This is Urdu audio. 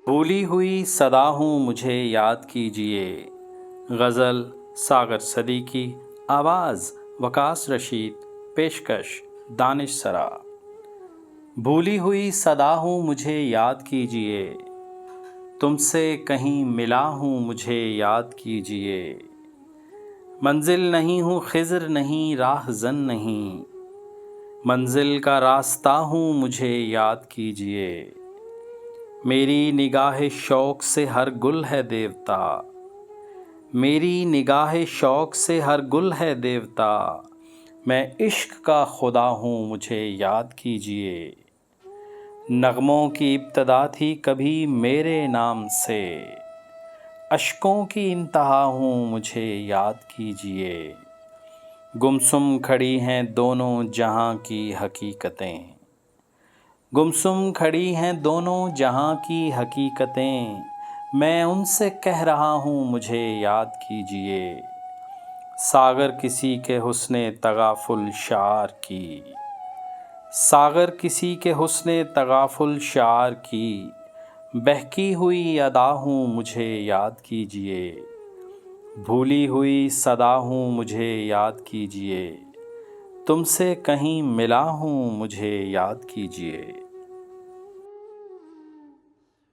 بھولی ہوئی صدا ہوں مجھے یاد کیجئے۔ غزل ساغر صدیقی، آواز وقاص رشید، پیشکش دانش سرا۔ بھولی ہوئی صدا ہوں مجھے یاد کیجئے، تم سے کہیں ملا ہوں مجھے یاد کیجئے۔ منزل نہیں ہوں خضر نہیں راہزن نہیں، منزل کا راستہ ہوں مجھے یاد کیجئے۔ میری نگاہ شوق سے ہر گل ہے دیوتا، میری نگاہ شوق سے ہر گل ہے دیوتا، میں عشق کا خدا ہوں مجھے یاد کیجئے۔ نغموں کی ابتدا تھی کبھی میرے نام سے، اشکوں کی انتہا ہوں مجھے یاد کیجئے۔ گمسم کھڑی ہیں دونوں جہاں کی حقیقتیں، گمسم کھڑی ہیں دونوں جہاں کی حقیقتیں، میں ان سے کہہ رہا ہوں مجھے یاد کیجئے۔ ساغر کسی کے حسن تغافل شعار کی، ساغر کسی کے حسن تغافل شعار کی، بہکی ہوئی ادا ہوں مجھے یاد کیجئے۔ بھولی ہوئی صدا ہوں مجھے یاد کیجئے، تم سے کہیں ملا ہوں مجھے یاد کیجئے۔